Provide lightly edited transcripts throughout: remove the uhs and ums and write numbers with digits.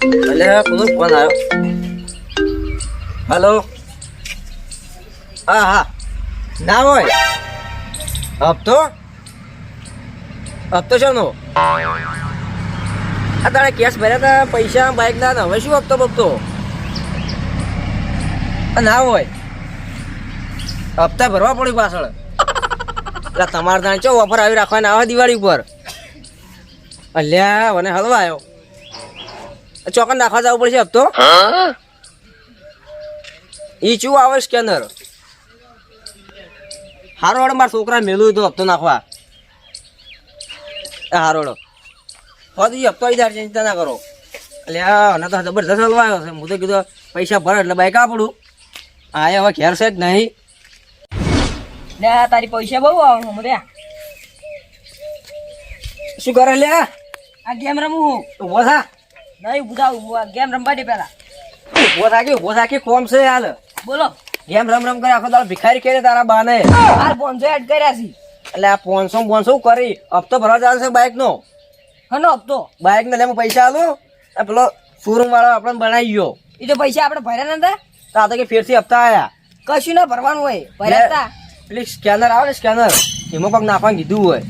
અલે કોનો ફોન આવ્યો? હેલો. હા હા ના હોય હપ્તો હપ્તો છે નો આ તારે કેશ ભર્યા હતા પૈસા બાઇક ના હવે શું હપ્તો બપતો ના હોય હપ્તા ભરવા પડ્યું પાછળ એટલે તમારે ત્યાં ચો ઓફર આવી રાખવાના આવે દિવાળી ઉપર અલ્યા મને હલવા આવ્યો ચોકન નાખવા જવું પડશે હપ્તો ઈ ચું આવે સ્કેનર હારોડ મારા છોકરા મેલું તો હપ્તો નાખવા હારોડ હદ ઈ હપ્તો આવી ચિંતા ના કરો અલ્યા ના તો જબરદસ્ત હલવા આવ્યો છે હું તો કીધું પૈસા ભરે એટલે બાઈક આપડું આ હવે ઘેર છે જ નહીં તારી પૈસા બહુ આવવાનું મને શું કરે લ્યા આ ગેમ રમું ઉભો થા નહીં બુધાવું હું આ ગેમ રમવા દે પેલા ઉભો થા કે કોમ છે હાલ બોલો ગેમ રમ રમ કરે આખો દાડો ભિખારી કરે તારા બાને હાલ 500 એડ કર્યા છે એટલે આ 500 કરી હપ્તો ભરવા ચાલશે બાઈક નો હનો હપ્તો બાઈક ને લેવા પૈસા આલો આ પેલો શોરૂમ વાળો આપણને બનાવી ગયો એ તો પૈસા આપણે ભર્યા નતા તો આ તો કે ફેરથી હપ્તા આયા કશું ના ભરવાનું હોય ભર્યા તા પેલી સ્કેનર આવે ને સ્કેનર એમાં પગ નાખવાનું કીધું હોય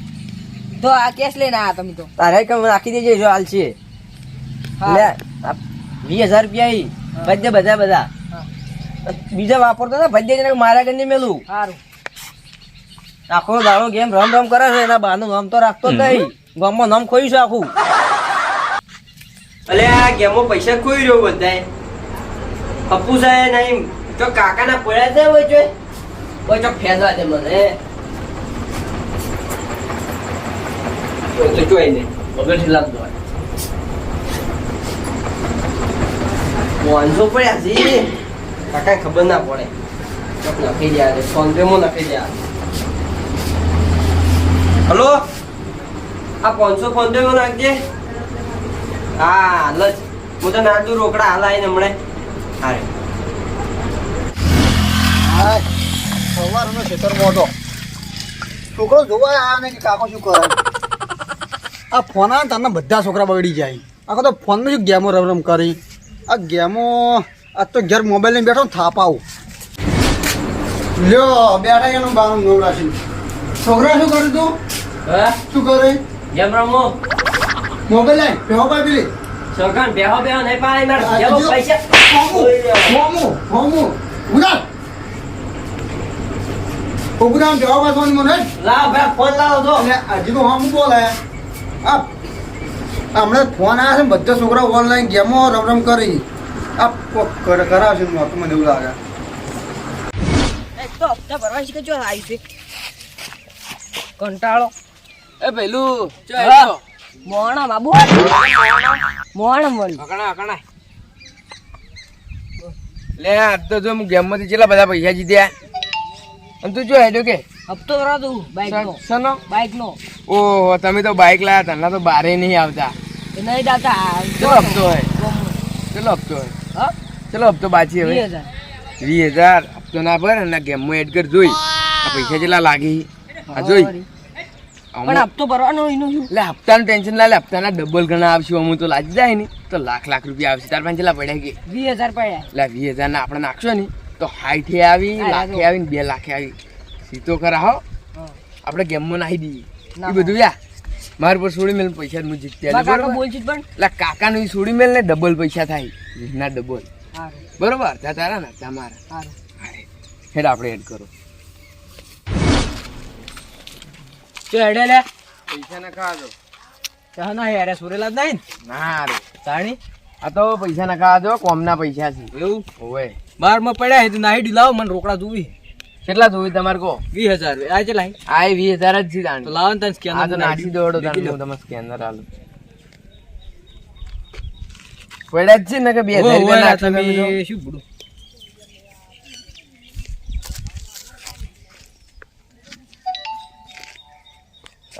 તો આ કેશ લઈને આયા તમે તો તારે કમ નાખી દેજે જો હાલ છે લે 20,000 રૂપિયા બધે બધા બીજા વાપરતો ને ભજ્જે મારા ઘરની મેલું સારું આખો દાડો ગેમ રમ રમ કરે છે એના બાનું નામ તો રાખતો જ નહીં ગામમાં નામ ખોયું છે આખું અલે આ ગેમમાં પૈસા ખોઈ રહ્યો બધાય પપ્પુ સાહેબ નહીં તો કાકાના પડ્યા છે હોય જોઈ કોઈ તો ફેદવા દે મને તો જોઈ ને વગરથી લાગતો હોય 500 પડ્યા છે કાકા ખબર ના પડે ચોક નાખી દે ફોન પે માં નાખી દે હલો આ 500 ફોન પે માં નાખજે હા લજ હું તો નાખું રોકડા હાલ આવીને હમણાં હારે સવારનો ખેતર મોટો છોકરો જોવા આવ્યા ને કે કાકો શું કરે આ ફોન આવે તને બધા છોકરા બગડી જાય આખો તો ફોનમાં શું ગેમો રમ રમ કરી આ ગેમો આ તો ઘેર મોબાઈલ લઈને બેઠો થાપ આવું લ્યો બેઠા એનું બાનું નવરાશી છોકરા શું કર્યું તું હા શું કરે જેમ રમો મોબાઈલ લઈ બેહો પાય પેલી સગન બેહો નહીં પાડે મારે જેવો પૈસા હોમું ઉડા ઉગરામ બેહો પાય ફોન મને લાવ ભાઈ ફોન લાવો તો હજી તો હોમું બોલે આ હમણાં ફોન આવ્યા છે ને બધા છોકરા ઓનલાઈન ગેમો રમ રમ કરી આ કરાવશે મને એવું લાગે એક તો હપ્તા ભરવા શીખે જો આવી છે કંટાળો એ પેલું મોણા બાબુ મોણા મળી અકણા લે આ તો જો હું ગેમ માંથી કેટલા બધા પૈસા જીત્યા અને તું જો હેડો કે હપ્તો ભરવા દઉં બાઈક નો ઓહો તમે તો બાઈક લાયા તને તો બારે નહીં આવતા નહીં દાતા ચલો હપ્તો હોય ચલો હપ્તો બાકી હવે 20,000 હપ્તો ના ભર અને ગેમમાં એડ કર જોઈ આ પૈસા કેટલા લાગી આ જોઈ પણ હપ્તો ભરવાનો એનું શું એટલે હપ્તાનું ટેન્શન ના લે હપ્તાના ડબલ ગણા આવશે અમુક તો લાગી જાય ને તો લાખ રૂપિયા આવશે તાર પાસે કેટલા પડ્યા કે 20,000 પડ્યા એટલે 20,000 ના આપણે નાખશો ને તો 60 આવી લાખે આવી ને 2 લાખે આવી સીતો કરા હો આપણે ગેમમાં નાખી દઈએ એ બધું યા માર પર છોડી મેલ પૈસા હું જીત્યા કાકા બોલ છું પણ એટલે કાકાનું છોડી મેલ ને ડબલ પૈસા થાય ના ડબલ બરોબર તારા ને તમારા હેડ આપણે એડ કરો હેડે લે પૈસા ના ખાવા દો ચા ના યાર સુરેલા જ નહીં ના રે તાણી આ તો પૈસા ના ખાવા દો કોમના પૈસા છે એવું ઓવે બાર માં પડ્યા તો નાહી ડી લાવો મને રોકડા જોવી કેટલા જોવી તમારે કહો 20,000 આ ચલા આ 20,000 જ છે તાણી તો લાવો તને સ્કેનર આ તો નાસી દોડો તાણી હું તમને સ્કેનર આલું પડ્યા જ છે ને કે 2,000 રૂપિયા નાખો તમે શું બડું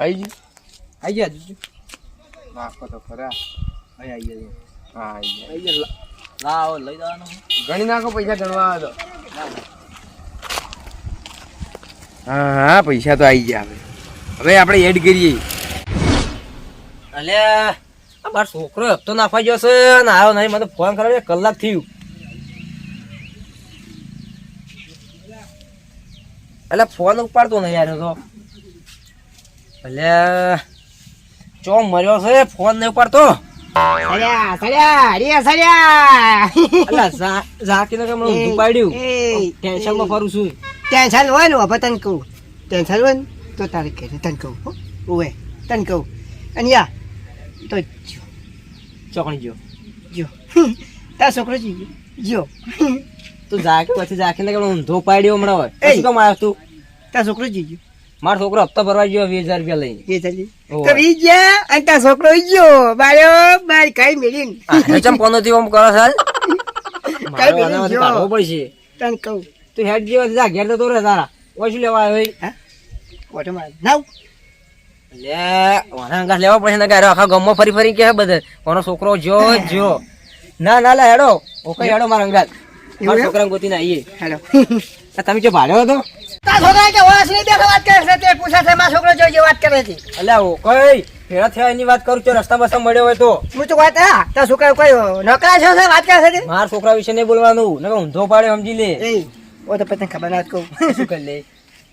આઈ આઈ નાખો તો ખરા ગયા હા લાવો લઈ જવાનો ગણી નાખો પૈસા ગણવા આવે તો હા પૈસા તો આવી ગયા હવે આપણે એડ કરીએ અલ્યા મારો છોકરો હપ્તો નાખવા ગયો છે ને આવ્યો નહીં. મને ફોન કર્યો કલાક થયું. એટલે ફોન ઉપાડતો નહીં યાર તો. એટલે ચો મર્યો છે, ફોન નહીં ઉપાડતો. ઝાકીને કે મને ઊંધું પાડ્યું. ટેન્શનમાં ફરું છું. ટેન્શન હોય ને હવે તને કહું, ટેન્શન હોય ને તો તારે કહે તને કહું. ઓવે તને કહું અને યા તો ચોકણી ગયો. જો તાર છોકરો જો તું ઝાકી પછી ઝાકીને કે મને ઊંધો પાડ્યો હમણાં હોય. એ. શું કામ આવ્યો તું? તાર છોકરો જીજો મારો છોકરો હપ્તો ભરવા ગયો 20,000 રૂપિયા લઈને. એ ચાલી ઓવે. તો ઈ ગયા અને તાર છોકરો ગયો બાયો બાર કઈ મેળીને ચમ પોનોથી આમ કરો સાલ. મારે મેલી આનામાંથી ગયો. કાઢવો પડશે. તને કહું તું હેડ જેવો જા ઘેર તો રે તારા. ઓય શું લેવા આવ્યો? ઓટો માર નાવ લે વાના અંગાસ લેવા પડશે ને ગારો આખા ગામમાં ફરી ફરી કે બધે કોનો છોકરો જો જો. ના ના લે હેડો. ઓકે હેડો મારા અંગાસ. મારા એવું? છોકરાને ગોતીને આવીએ. હેલો આ તમે જો ભાડ્યો હતો? તાર છોકરા કે વાસ નહીં બેઠો વાત કરે છે તે પૂછે છે મારો છોકરો જો વાત કરે છે અલ્યા ઓ કઈ ફેરા થયા એની વાત કરું છું. રસ્તા બસા મળ્યો હોય તો હું તો વાત હા તાર છોકરા કોઈ નોકરા છે વાત કરે છે તે મારા છોકરા વિશે નહીં બોલવાનું. ને ઊંધો પાડ્યો સમજી લે. એ ઓ તો પતંગ ખબર ના કહું શું કરી લે?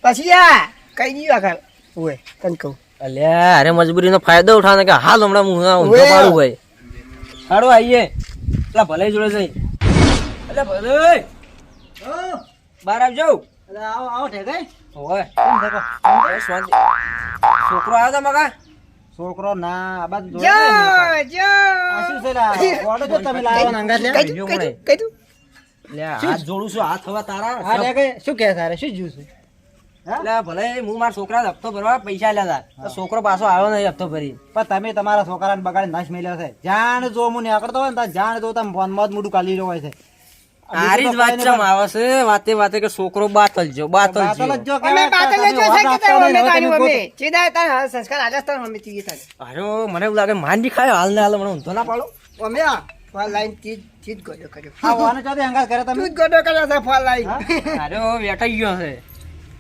પછી યા કઈ દીધું આખા ઓય તને કહું અલ્યા અરે મજબૂરીનો ફાયદો ઉઠાવવાનો કે હાલ હમણાં હું ઊંધો ઓય. પાડું ભાઈ. હાડો આવીએ. પેલા ભલે જોડે જઈ. અલ્યા ભલે બહાર આવજો. એટલે આવો આવો ઠેકાય. ઓય એ શાંતિ. છોકરો આવ્યો તો મગા? છોકરો ના આ બાજુ જો જોડે જો આ શું છે લા? ઓડો જો તમે લાવો ને અંગાત લે. કઈ દઉં, કઈ દઉં, કઈ દઉં. લે હાથ જોડું છું. હાથ હવા તારા. હા ઠેકાય. શું કહે સારે શું જ્યુસ છે? એટલે ભલે હું મારા છોકરા હપ્તો ભરવા પૈસા લેતા તો છોકરો પાછો આવ્યો નહીં હપ્તો ભરી. પણ તમે તમારા છોકરાને બગાડી નાશ મેલ્યો છે. જાણ જો હું નીકળતો હોય ને ત્યાં જાણ જો તમે ફોનમાં જ મોઢું કાઢી રહ્યો હોય છે. તારી જ વાત ચમ આવે છે વાતે વાતે કે છોકરો બાતલ જો બાતલ બાતલ જ જો. જો અમે કહેવાય. બાતલ તમે જો છે કે વાત તે અમે આપતા તારી નહીં, હવે તમે મમ્મી ગોતો. સીધા તાર સંસ્કાર રાજસ્થાન મમ્મી તી તાર અરે મને એવું લાગે માંડી ખાયો હાલ ને હાલ મને ઊંધો ના પાડો. અમે આ ફોન લાઈન થી જ ગોડો કર્યો આ વાને ચાતે અંગાત કરે તમે. તું જ ગોડો કર્યો છે ફોન લાઈન અરે ઓ વેટાઈ ગયો છે.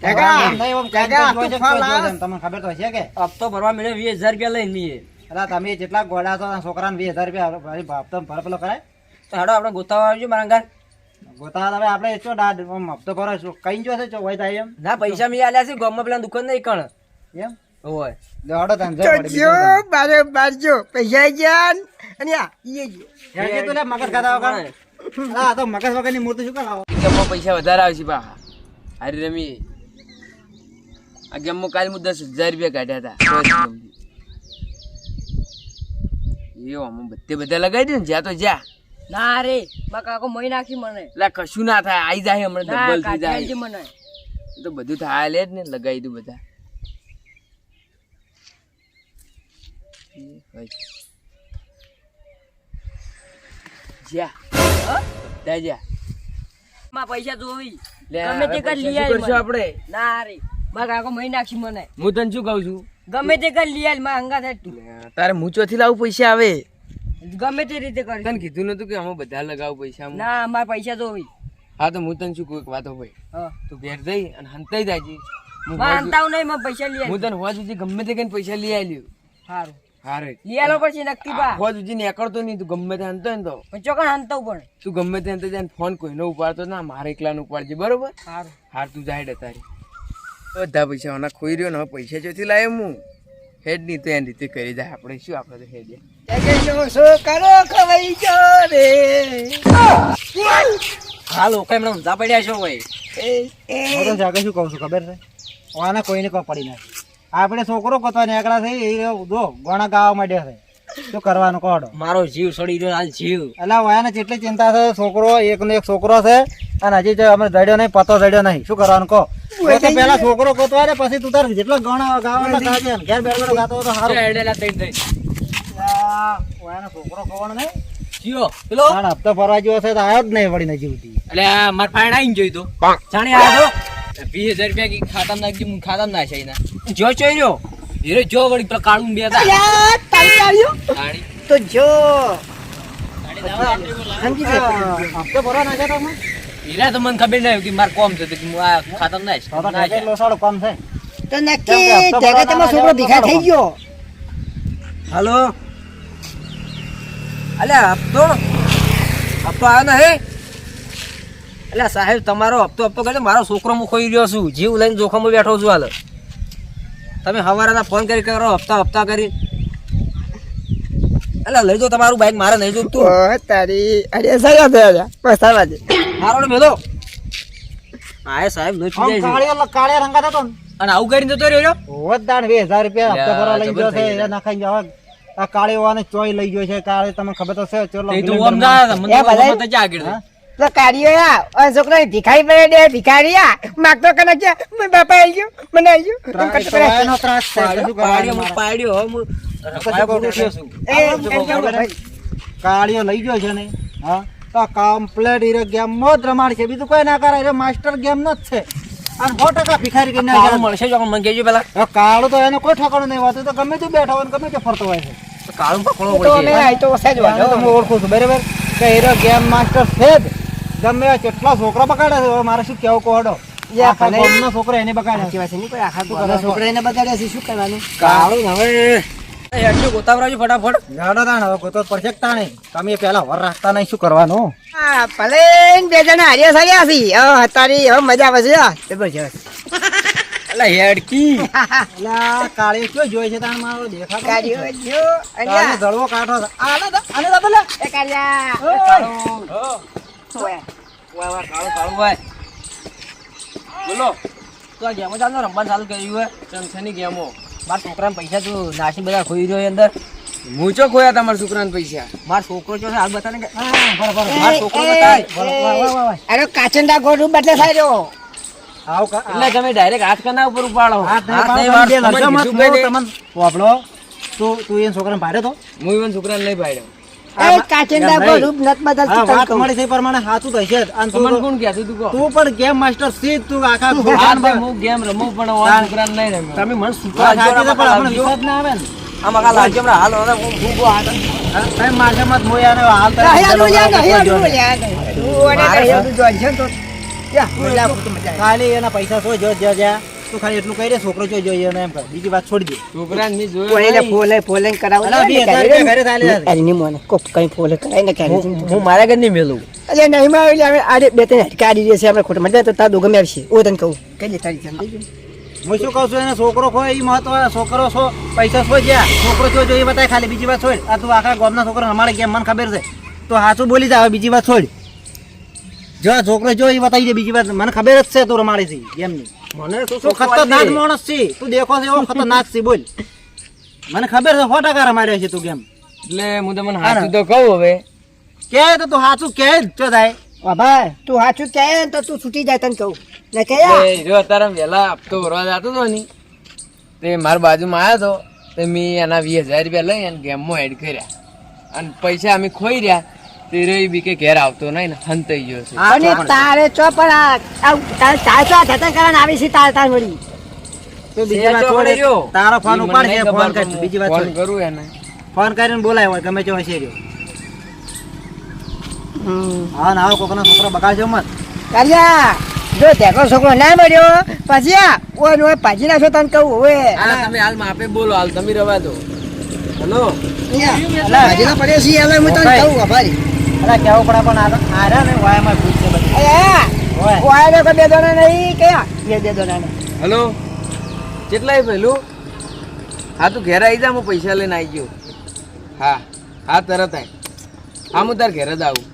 કાકા, નહીં, આમ કાકા, જોઈ તું છે, ફોન જોઈ છે, લાવ. તમને ખબર તો છે કે હપ્તો ભરવા મળ્યો 20,000 રૂપિયા લઈને મીએ. અલા તમે જેટલા ગોળા છો છોકરાને 20,000 રૂપિયા ભાઈ હપ્તો ભર પેલો કરાય. તો હેડો આપણે ગોતાવા આવજો મારા અંગાર. ગોતા તમે આપણે એટલો દાડ આમ હપ્તો ભરો છો કઈ જો છે જો હોય થાય એમ ના પૈસા મી આલ્યા છે ગામમાં પેલા દુકાન નહીં કણ. એમ ઓય લે હડો તને જો તો પડી જો બીજું બારે બાર જો પૈસા ગયા અને આ ઈ જો યાર કે તું લે મગજ ખાતા વગર આ તો મગજ વગરની મૂર્તિ શું કરાવો ગેમમાં પૈસા વધારે આવશે પા હારી રમી આ ગેમમાં કાલ હું 10,000 રૂપિયા કાઢ્યા હતા એવો આમાં બધે બધા લગાવી દે ને જ્યાં તો જ્યાં ના રે મારા કાકો મહી નાખી મને એટલે કશું ના થાય આવી જાય હમણાં ના ડબલ થઈ કાઢી જાય આલજે મને એ તો બધું થાય લે જ ને લગાવી દઉં બધા જ્યાં બધા જ્યાં માં પૈસા જોવી લે ગમે તે હવે કરી પૈસા લઈ શું આલ કરશું મને. આપણે ના રે મારા કાકો મહી નાખી મને હું તને શું કહું છું ગમે તે કરી લઈ આલ મારા હંગા થાય તું તારે હું ચોથી લાવું પૈસા આવે ગમે તે રીતે કરી તને કીધું નતું કે અમે બધા લગાવું પૈસા હું? ના મારા પૈસા જોવી હા તો હું તને શું કહું એક વાતો ભાઈ હા તું ઘેર જઈ અને હંતાઈ જાજે મારા અંતાવ નહીં મારા પૈસા લઈ હું આલ તને હોવા સુધી ગમે તે કઈને પૈસા લઈ આલ્યું સારું હારે લઈ આલો પછી નક્કી બા હોવા સુધી નીકળતો નહીં તું ગમે તે હંતો ને તો પણ ચોકન હંતાવ પણ તું ગમે તે હંતો જાય ફોન કોઈનો ઉપાડતો ના મારે એકલાનો ઉપાડજે બરોબર સારું હાર તું જાય તારી બધા પૈસા આના ખોઈ રહ્યો ને હવે પૈસા ચોથી લાવ્યો હું હેડ નહીં તો એની રીતે કરી જાય આપણે શું આપણે તો હેડ કરો ખવાઈ જો રે હાલ ઓકે એમને ઊંધા પડ્યા છો ભાઈ. હું તો જાગે શું કહું છું ખબર છે આને કોઈને કોઈ પડી નથી આપણે છોકરો કતવા નીકળ્યા છે એ જો ગોણા ગાવા માંડ્યા છે શું કરવાનું કોડો મારો જીવ સડી રહ્યો હાલ જીવ. એટલે વાયાને જેટલી ચિંતા છે છોકરો એકનો એક છોકરો છે અને હજી જો અમે જડ્યો નહીં પતો જડ્યો નહીં શું કરવાનું કહો તો પેલા છોકરો ગોતવા દે પછી તું તારે જેટલો ગણા ગાવાના ગાજે ને ઘેર બેઠો ગાતો હોય તો સારું હેડેલા થઈ થઈ વાયાનો છોકરો ખવાનો નહીં જીઓ પેલો તાણ હપ્તો ભરવા જેવો છે તો આવ્યો જ નહીં વળી ને જીવતી એટલે આ માર ફાઈન આવીને જોઈ તો જાણે આવ્યો 20,000 રૂપિયા કી ખાતામાં નાખી હું ખાતામાં નાખ્યા એના જો ચોઈ રહ્યો હીરો જો વળી પેલા કાળું બે હતા યાર તારી આવ્યો તાણી તો જો તાણી દાવા સમજી ગયો હપ્તો ભરવા નાખ્યા તમે હીરા તો મને ખબર નહીં કે માર કોમ છે તો હું આ ખાતામાં તો તો નાખ લોસાડો કમ છે તો નક્કી જગતમાં છોકરો ભીખા થઈ ગયો હાલો અલ્યા હપ્તો આવ્યો નહીં. અલ્યા સાહેબ તમારો હપ્તો કરે મારો છોકરો હું ખોઈ રહ્યો છું, જીવ લઈને જોખમમાં બેઠો છું. હાલ તમે સવારના ફોન કરી કરો હપ્તા કરી. અલ્યા લઈ જાઓ તમારું બાઈક, મારે નહીં જોતું. તારી અરે સાહેબ પસ્તાવા દે મારો મેલો. હા સાહેબ નહીં થઈ જાય છે. કાળિયા રંગા થતો ને અને આવું કરીને જતો રહ્યો. વધદાણ 2000 રૂપિયા હપ્તા ભરવા લઈ ગયો છે. એ નાખાઈ જવા આ કાળીઓને ચોઈ લઈ ગયો છે. કાળે તમને ખબર તો છે ચોલો એ તો ઓમ જા મને તો ઓમ જ આગળ છે. તો કાઢીઓ યા છોકરા ભિખારી પડે દે ભિખારીયા માગતો કને કે બાપા આવી ગયો મને આવી ગયો ત્રાસ છે. પાડ્યો હું રખાયો છું. કાળીઓ લઈ ગયો છે ને હા તો કમ્પ્લેટ હીરો ગેમ માં જ રમાડ છે. બીજું કોઈ ના કરે. માસ્ટર ગેમ નો જ છે અને 100% ભિખારી કરીને કાળું મળશે જો મને કહેજો પેલા. કાળું તો એને કોઈ ઠકાણું નહીં હોતું. તો ગમે તે બેઠો હોય ને ગમે તે ફરતો હોય છે. તો કાળું પકડવો તો પડશે. અમે આઈ તો સહેજ આને તો હું ઓળખું છું બરાબર કે હીરો ગેમ માસ્ટર છે જ. ગમે એવા કેટલા છોકરા બગાડે છે. હવે મારે શું કેવું કોડો યા ભલે છોકરા એને બગાડે સાચી વાત છે નહીં કોઈ આખા ગામના છોકરાને બગાડ્યા છે શું કરવાનું કાળું હવે એટલું ગોતાવરાજો ફટાફટ. જાડો તાણ હવે ગોતો પરફેક્ટ તાણે તમે પેલા વર રાખતા નહીં શું કરવાનું. હા ભલે બે જણા હાર્યા સાર્યા છે તારી હવે મજા આવે છે જબરજસ્ત અલા હેડકી એટલે કાળી કયો જોઈ છે તાણ મારો દેખાતો કાઢ્યો જો કાળીઓ અહીંયા જળવો કાઢો છે. આને તો પેલા એ કાઢ્યા ઓય કાળું ભાઈ બોલો. તો આ ગેમો ચાલુ રમવાનું ચાલુ કર્યું હોય ચમચાની ગેમો. મારા છોકરાને પૈસા તું નાસી બધા ખોઈ રહ્યો અંદર. હું ચો ખોયા તમારા છોકરાના પૈસા. મારો છોકરો જો છે હાલ બતાને કે બરાબર મારો છોકરો બતાય. અરે કાચંડા ગોળું બદલે સાર્યો આવ કા એટલે તમે ડાયરેક્ટ હાથ કના ઉપર ઉપાડો. હાથ હાથ નહીં નહીં પાડો. વાળો. તમને કીધું કઈ દે. તમને પોપડો તું એ છોકરાને પાડ્યો તો હું even છોકરાને નહીં પાડ્યો. એ કાચંડા ગોળું નત હા બદલતું વાત તને મળી છે એ પ્રમાણે સાચું તો હશે જ. અને તમને તું કોણ કહેતું તું કહો? તું પણ ગેમ માસ્ટર છે જ. તું આખા હા, ખોટામાં તે હું ગેમ રમું પણ હું છોકરાને નહીં રમ્યો. તમે મને વાત શીખવા સાચી છે, પણ આપણે લાગજો. વિશ્વાસ ના આવે ને. આમાં કાલ લાગજો હમણાં હાલ હવે હું ભૂગો હાથ. હા, તમે માથે મત મોયા ને હાલ તારે નહીં આનું યાર નહીં કોઈ જો આનું નહીં. યાર તું અને નહીં તું જોઈ છે તો યા બોલા તો મજા આવે ખાલી એના પૈસા સો જો જા તું ખાલી એટલું કહી દે છોકરો જો જોઈએ એને એમ કર. બીજી વાત છોડી દે. છોકરાને મેં જોયો કોઈને નહીં. ફોલે કરાવો અલા, 2000 રૂપિયા ઘરે ચાલે છે. અરે ની મોને કોપ કઈ ફોલે કરાય ને ક્યારે હું મારા ઘર નહીં મેલું. અરે નહીં માં એટલે અમે આજે બે ત્રણ કાઢી દે છે આપણે ખોટા મજા તો તાર દોગમે આવશે ઓ તને કહું કઈ દે તારી સમજી હું શું કહું છું એને છોકરો ખોય એ મહત્વ. છોકરો સો પૈસા સો જ્યાં છોકરો જો એ બતાય ખાલી. બીજી વાત છોડ. આ તું આખા ગામના છોકરા અમારે કેમ મને ખબર છે તો સાચું બોલી જા. હવે બીજી વાત છોડ. જો આ છોકરો જો એ બતાવી દે. બીજી વાત મને ખબર જ છે તું રમાડી છે ગેમની. મને તો તું ખતરનાક માણસ છે. તું દેખો છે એવો ખતરનાક છે. બોલ મને ખબર છે 100% રમાડ્યો છે તું ગેમ. એટલે હું તમને સાચું તો કહું હવે. કે તો તું સાચું કે જ જો થાય. ભાઈ તું સાચું કહે ને તો તું છૂટી જાય તને કહું ને કે એ જો અત્યારે વહેલા હપ્તો ભરવા જતો હતો ને તે મારા બાજુમાં આવ્યો હતો તે મેં એના 20,000 રૂપિયા લઈ અને ગેમમાં એડ કર્યા અને પૈસા અમે ખોઈ રહ્યા તે રહી બી કે ઘેર આવતો નહીં ને હંતાઈ ગયો છે. અને તારે ચો પણ તારે ચો થતા કારણ આવી છે તાર વળી તો બીજી વાત છોડ. તારો ફોન ઉપાડ છે. ફોન કર. બીજી વાત ફોન છોડ. કરું એને. ફોન કરીને બોલાય હોય ગમે તે હશે રહ્યો. હા ના કોકના છોકરો બગાડજો મત. કર્યા જો તેકો છોકરો ના મળ્યો પછી ઓય ઓય પાજી નાખો તને કહું ઓય હા, તમે હાલ માપે બોલો હાલ તમે રવા દો. હલો પાજી ના પડ્યો છે હવે હું તને કહું ભાઈ અલા કેવું પડે પણ આરા ને વાયમાં ભૂત છે બધી. ઓય. ઓય ને કોઈ બે દોના નહીં કયા બે દોના નહીં હલો કેટલાય પેલું? હા તું ઘેર આવી જા હું પૈસા લઈને આવી ગયો. હા હા તરત આય. હા હું તાર ઘેર જ આવું.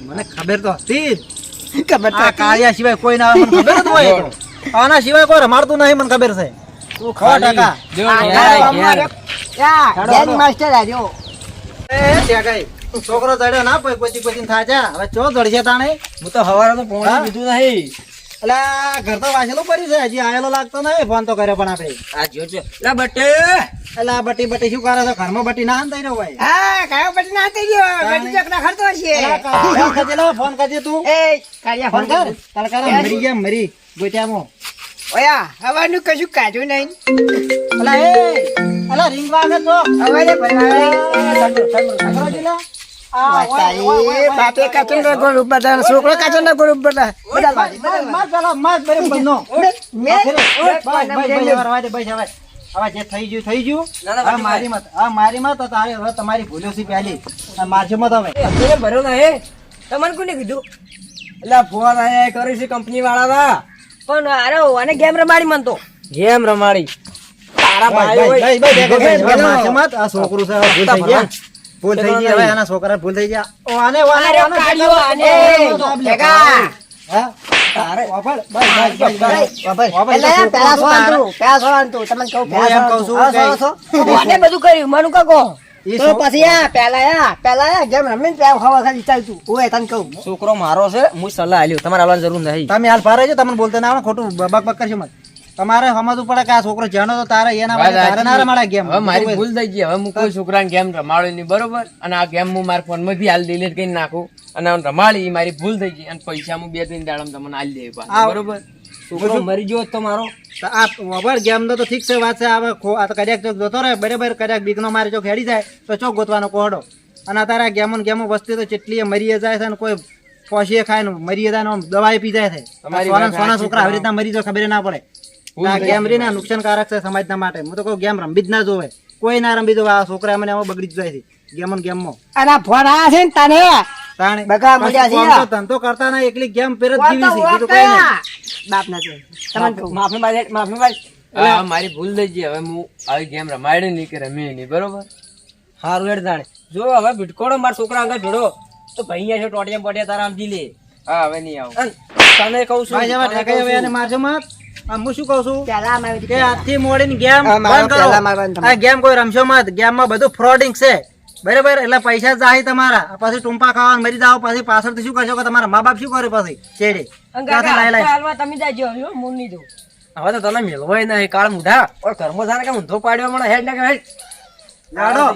મને ખબર તો હતી જ. ખબર આ કાળિયા સિવાય કોઈ ના આવે મને ખબર જ હોય તો. આના સિવાય કોઈ રમાડતું નહીં મને ખબર છે. તું 100%. જો ઘેર આય, ઘેર. માસ્ટર આજો એ ત્યાં ગઈ. છોકરો ચડ્યો ના પછી થાય છે. હવે ચો ચડશે તાણે. હું તો હવારે તો પોણી હા? પીધું નહીં. અલા ઘર તો વાંચેલું પડ્યું છે. હજી આયેલો લાગતો નહીં. ફોન તો કર્યો પણ આપણે. આ જો છે લા બટે અલા બટી શું કરે છે? ઘરમાં બટી ના અંતાઈ રહ્યો હોય. હા કયો પછી ના થઈ ગયો ગટી ચકડા ખરતો છે અલા, કાળિયા ખજેલો, ફોન કરજે તું. એ કાળિયા ફોન ફોન કર. તડકાના મરી ગયા મરી ગોત્યામાં. ઓયા હવાનું કશું કાઢું નહીં અલા એ અલા રિંગ વાગે તો. હવે રે ભરવા અગરો જીલા. આ બાપે કાચંડા ગોળ બધા છોકરો કાચંડા ગોળ બધા માર પેલા માર બરે બંનો. હવે જે થઈ ગયું થઈ ગયું. ના, ના, હવે મારી મત હવે તમારી ભૂલો છે પહેલી. આ મારશે મત હવે એ અત્યારે ભર્યો નહીં તમને કોને કીધું એટલે ફોન આયા કરી છે કંપની વાળા પણ અરે અને ગેમ રમાડી મન તો ગેમ રમાડી તારા ભાઈ ભાઈ હોય ભાઈ ભાઈ ભાઈ મારશે મત આ છોકરું છે હવે ભૂલ થઈ ગયા હવે આના છોકરા ભૂલ થઈ ગયા ઓ આને અરે કાઢ્યો આને ભેગા હા તારે વાપડ ભાઈ ભાઈ એટલે પેલા સોવાનું તમને કહું હું એમ કહું છું કે આને બધું કર્યું મનુ કાકો ઈ તો પછી પેલા જેમ રમીને પેલા ખાવા ખાલી ચાલતું ઓય તને કહું છોકરો મારો છે હું સલાહ આલ્યો તમારે આવવાની જરૂર નહીં તમે હાલ ફારે છો તમને બોલતા ના આવડે ખોટું બક બક કરશો મત તમારે સમજવું પડે કે આ છોકરો જાણો તો તારે એના માટે તારે ના રમાડા ગેમ હવે મારી ભૂલ થઈ ગઈ હવે હું કોઈ છોકરાને ગેમ રમાડ્યો નહીં બરોબર અને આ ગેમ હું મારા ફોન માંથી હાલ ડિલીટ કરી નાખું અને હું રમાડી ઈ મારી ભૂલ થઈ ગઈ અને પૈસા હું 2-3 દાડામાં તમને હાલ દે બરોબર છોકરો મરી ગયો તો મારો આ વબર ગેમ તો ઠીક છે વાત છે હવે આ તો કદાચ ચોક જોતો રહે બરાબર કદાચ બીક નો મારે ચોક હેડી જાય તો ચોક ગોતવાનો કોહડો અને અત્યારે આ ગેમો વસ્તી તો જેટલી મરી જાય છે ને કોઈ પોસીએ ખાય ને મરી જાય ને આમ દવાઈ પી જાય છે સોના છોકરા આવી રીતના મરી જાય ખબર ના પડે આ ગેમ રી ને નુકસાનકારક છે સમાજના માટે હું તો કહું ગેમ રમવી જ ના જોવે કોઈ ના રમવી જોવે આ છોકરા મને એમાં બગડી જ જાય છે ગેમમાં અને ફોન આયા છે ને તને તાણે બગા મજા છે તો ધંધો કરતા ના એકલી ગેમ પેર જ જીવી છે બીજું કોઈ નહીં બાપ ના છે તમને કહું માફી માંગ હવે મારી ભૂલ થઈ ગઈ હવે હું આવી ગેમ રમાડી નહીં કે રમી નહીં બરોબર હારું હેડ જાણે જો હવે ભીટકોડો મારા છોકરા આગળ જોડો તો ભાઈ છે ટોટિયા બોટિયા તારા આમ દી લે હા હવે નહીં આવું અન તને કહું છું ભાઈ જવા ઠેકાઈ હવે એને મારજો મત આ હું શું કહું છું પેલા અમારી કે આજથી મોડીને ગેમ હા, મારા બંધ કરો પહેલા મારવાનું તમારે. આ ગેમ કોઈ રમશો મત ગેમમાં બધું ફ્રોડિંગ છે બરાબર એટલે પૈસા જાય તમારા પછી ટૂંપા ખાવા મરી જાવ પછી પાછળથી શું કરશો કે તમારા મા બાપ શું કરે પછી છેડે ત્યાંથી લાઈ લાઈ હાલમાં તમે જાજો મૂળ નહીં દો હવે તો તને મેળવાય નહીં કાળ મુઢા ઓય ઘરમાં જાણે કે ઊંધો પાડ્યો મને હેડ ને કે હેડ લાડો